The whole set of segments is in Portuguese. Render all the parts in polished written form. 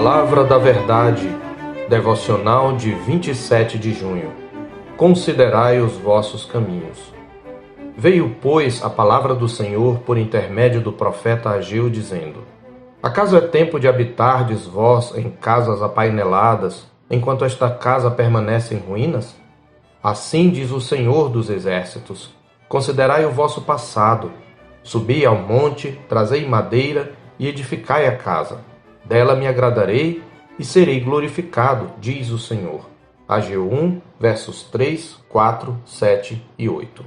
Palavra da Verdade, devocional de 27 de junho. Considerai os vossos caminhos. Veio, pois, a palavra do Senhor por intermédio do profeta Ageu, dizendo: Acaso é tempo de habitardes vós em casas apaineladas, enquanto esta casa permanece em ruínas? Assim diz o Senhor dos Exércitos: Considerai o vosso passado. Subi ao monte, trazei madeira e edificai a casa. Dela me agradarei e serei glorificado, diz o Senhor. Ageu 1, versos 3, 4, 7 e 8.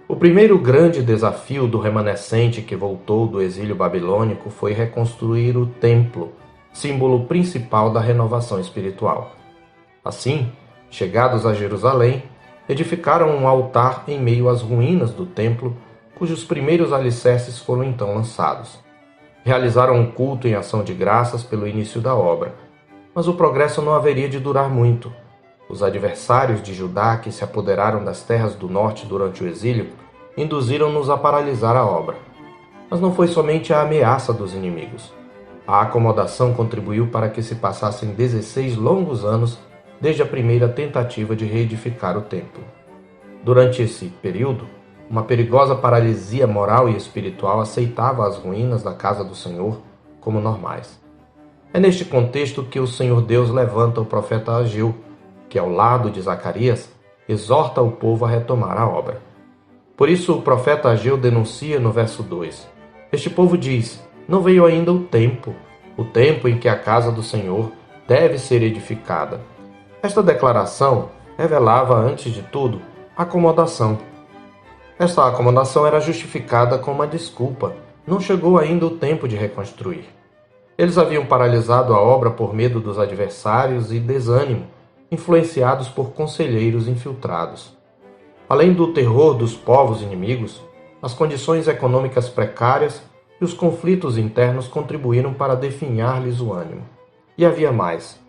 O primeiro grande desafio do remanescente que voltou do exílio babilônico foi reconstruir o templo, símbolo principal da renovação espiritual. Assim, chegados a Jerusalém, edificaram um altar em meio às ruínas do templo, cujos primeiros alicerces foram então lançados. Realizaram um culto em ação de graças pelo início da obra, mas o progresso não haveria de durar muito. Os adversários de Judá, que se apoderaram das terras do norte durante o exílio, induziram-nos a paralisar a obra. Mas não foi somente a ameaça dos inimigos. A acomodação contribuiu para que se passassem 16 longos anos desde a primeira tentativa de reedificar o templo. Durante esse período, uma perigosa paralisia moral e espiritual aceitava as ruínas da casa do Senhor como normais. É neste contexto que o Senhor Deus levanta o profeta Ageu, que ao lado de Zacarias, exorta o povo a retomar a obra. Por isso o profeta Ageu denuncia no verso 2. Este povo diz: não veio ainda o tempo em que a casa do Senhor deve ser edificada. Esta declaração revelava, antes de tudo, acomodação. Esta acomodação era justificada com uma desculpa: não chegou ainda o tempo de reconstruir. Eles haviam paralisado a obra por medo dos adversários e desânimo, influenciados por conselheiros infiltrados. Além do terror dos povos inimigos, as condições econômicas precárias e os conflitos internos contribuíram para definhar-lhes o ânimo. E havia mais.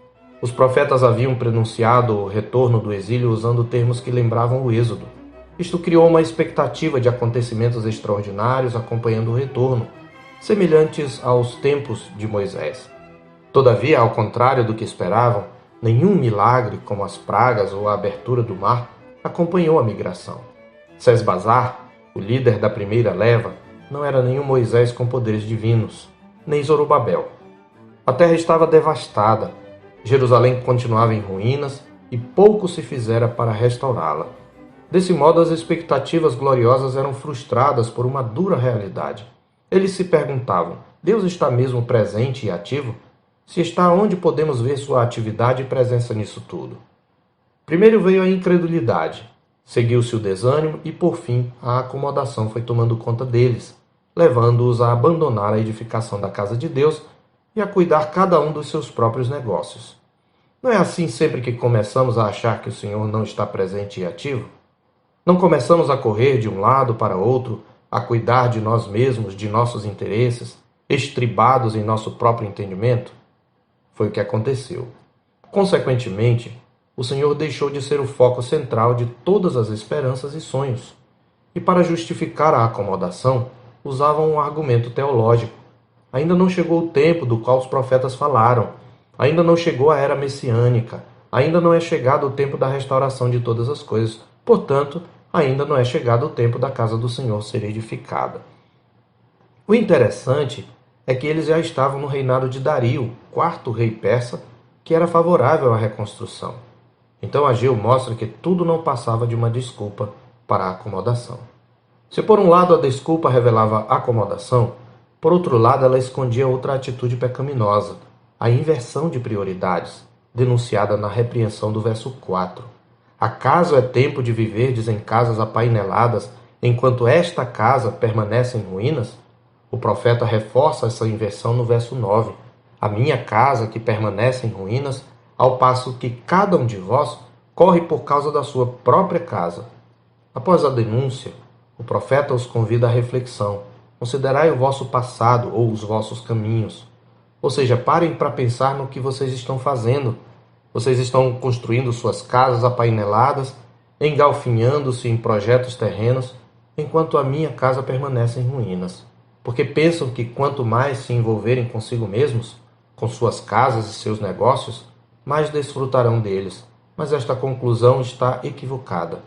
Os profetas haviam pronunciado o retorno do exílio usando termos que lembravam o Êxodo. Isto criou uma expectativa de acontecimentos extraordinários acompanhando o retorno, semelhantes aos tempos de Moisés. Todavia, ao contrário do que esperavam, nenhum milagre, como as pragas ou a abertura do mar, acompanhou a migração. Sesbazar, o líder da primeira leva, não era nenhum Moisés com poderes divinos, nem Zorobabel. A terra estava devastada, Jerusalém continuava em ruínas e pouco se fizera para restaurá-la. Desse modo, as expectativas gloriosas eram frustradas por uma dura realidade. Eles se perguntavam: Deus está mesmo presente e ativo? Se está, onde podemos ver sua atividade e presença nisso tudo? Primeiro veio a incredulidade, seguiu-se o desânimo e, por fim, a acomodação foi tomando conta deles, levando-os a abandonar a edificação da casa de Deus e a cuidar cada um dos seus próprios negócios. Não é assim sempre que começamos a achar que o Senhor não está presente e ativo? Não começamos a correr de um lado para outro, a cuidar de nós mesmos, de nossos interesses, estribados em nosso próprio entendimento? Foi o que aconteceu. Consequentemente, o Senhor deixou de ser o foco central de todas as esperanças e sonhos. E para justificar a acomodação, usavam um argumento teológico. Ainda não chegou o tempo do qual os profetas falaram. Ainda não chegou a era messiânica. Ainda não é chegado o tempo da restauração de todas as coisas. Portanto, ainda não é chegado o tempo da casa do Senhor ser edificada. O interessante é que eles já estavam no reinado de Dario, quarto rei persa, que era favorável à reconstrução. Então Ageu mostra que tudo não passava de uma desculpa para a acomodação. Se por um lado a desculpa revelava acomodação, por outro lado ela escondia outra atitude pecaminosa, a inversão de prioridades, denunciada na repreensão do verso 4. Acaso é tempo de viverdes em casas apaineladas, enquanto esta casa permanece em ruínas? O profeta reforça essa inversão no verso 9. A minha casa que permanece em ruínas, ao passo que cada um de vós corre por causa da sua própria casa. Após a denúncia, o profeta os convida à reflexão. Considerai o vosso passado ou os vossos caminhos. Ou seja, parem para pensar no que vocês estão fazendo. Vocês estão construindo suas casas apaineladas, engalfinhando-se em projetos terrenos, enquanto a minha casa permanece em ruínas. Porque pensam que quanto mais se envolverem consigo mesmos, com suas casas e seus negócios, mais desfrutarão deles. Mas esta conclusão está equivocada.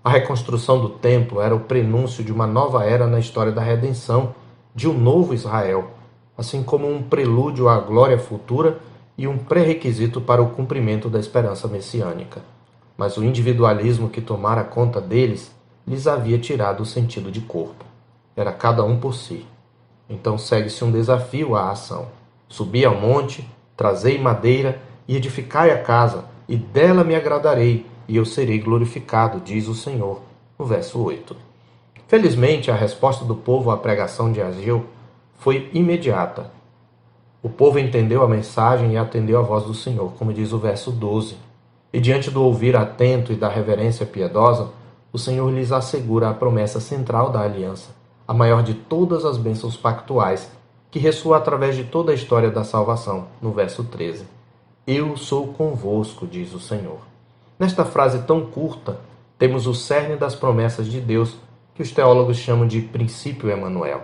A reconstrução do templo era o prenúncio de uma nova era na história da redenção, de um novo Israel, assim como um prelúdio à glória futura e um pré-requisito para o cumprimento da esperança messiânica. Mas o individualismo que tomara conta deles lhes havia tirado o sentido de corpo. Era cada um por si. Então segue-se um desafio à ação. Subi ao monte, trazei madeira e edificai a casa, e dela me agradarei, e eu serei glorificado, diz o Senhor. No verso 8. Felizmente, a resposta do povo à pregação de Ageu foi imediata. O povo entendeu a mensagem e atendeu à voz do Senhor, como diz o verso 12. E diante do ouvir atento e da reverência piedosa, o Senhor lhes assegura a promessa central da aliança, a maior de todas as bênçãos pactuais, que ressoa através de toda a história da salvação, no verso 13. Eu sou convosco, diz o Senhor. Nesta frase tão curta, temos o cerne das promessas de Deus, que os teólogos chamam de princípio Emanuel.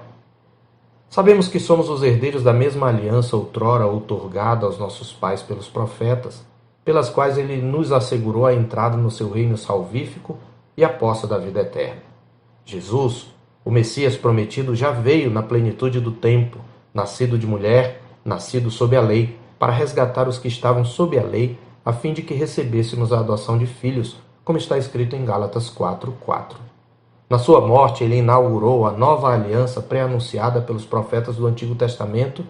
Sabemos que somos os herdeiros da mesma aliança outrora outorgada aos nossos pais pelos profetas, pelas quais ele nos assegurou a entrada no seu reino salvífico e a posse da vida eterna. Jesus, o Messias prometido, já veio na plenitude do tempo, nascido de mulher, nascido sob a lei, para resgatar os que estavam sob a lei, a fim de que recebêssemos a adoção de filhos, como está escrito em Gálatas 4:4. Na sua morte, ele inaugurou a nova aliança pré-anunciada pelos profetas do Antigo Testamento,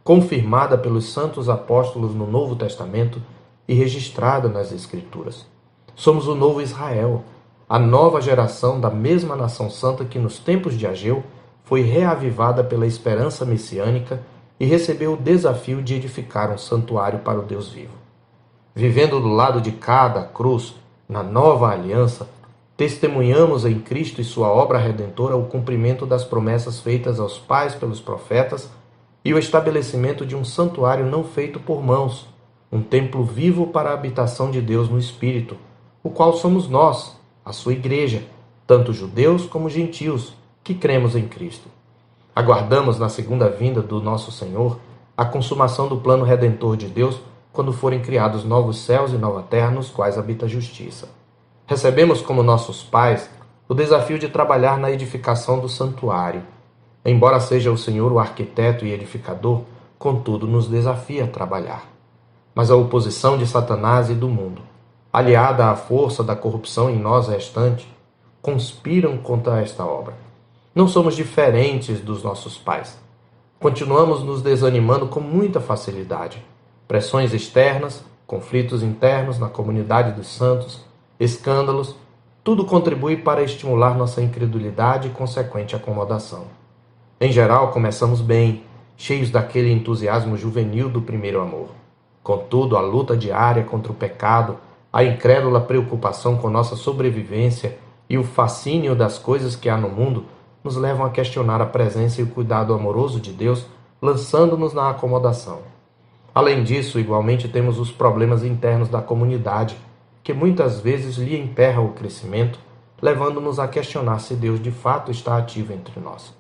confirmada pelos santos apóstolos no Novo Testamento e registrada nas Escrituras. Somos o novo Israel, a nova geração da mesma nação santa que nos tempos de Ageu foi reavivada pela esperança messiânica e recebeu o desafio de edificar um santuário para o Deus vivo. Vivendo do lado de cada cruz, na nova aliança, testemunhamos em Cristo e sua obra redentora o cumprimento das promessas feitas aos pais pelos profetas e o estabelecimento de um santuário não feito por mãos, um templo vivo para a habitação de Deus no Espírito, o qual somos nós, a sua igreja, tanto judeus como gentios, que cremos em Cristo. Aguardamos na segunda vinda do nosso Senhor a consumação do plano redentor de Deus quando forem criados novos céus e nova terra nos quais habita a justiça. Recebemos como nossos pais o desafio de trabalhar na edificação do santuário. Embora seja o Senhor o arquiteto e edificador, contudo nos desafia a trabalhar. Mas a oposição de Satanás e do mundo, aliada à força da corrupção em nós restante, conspiram contra esta obra. Não somos diferentes dos nossos pais. Continuamos nos desanimando com muita facilidade. Pressões externas, conflitos internos na comunidade dos santos, escândalos, tudo contribui para estimular nossa incredulidade e consequente acomodação. Em geral, começamos bem, cheios daquele entusiasmo juvenil do primeiro amor. Contudo, a luta diária contra o pecado, a incrédula preocupação com nossa sobrevivência e o fascínio das coisas que há no mundo nos levam a questionar a presença e o cuidado amoroso de Deus, lançando-nos na acomodação. Além disso, igualmente temos os problemas internos da comunidade, que muitas vezes lhe emperram o crescimento, levando-nos a questionar se Deus de fato está ativo entre nós.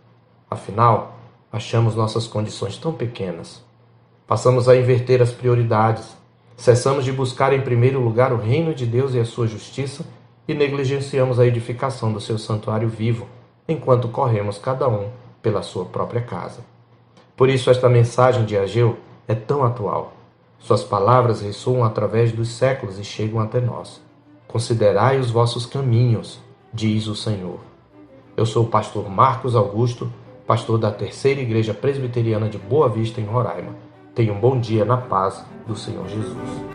Afinal, achamos nossas condições tão pequenas. Passamos a inverter as prioridades, cessamos de buscar em primeiro lugar o reino de Deus e a sua justiça e negligenciamos a edificação do seu santuário vivo, enquanto corremos cada um pela sua própria casa. Por isso esta mensagem de Ageu é tão atual. Suas palavras ressoam através dos séculos e chegam até nós. Considerai os vossos caminhos, diz o Senhor. Eu sou o pastor Marcos Augusto, pastor da Terceira Igreja Presbiteriana de Boa Vista, em Roraima. Tenha um bom dia na paz do Senhor Jesus.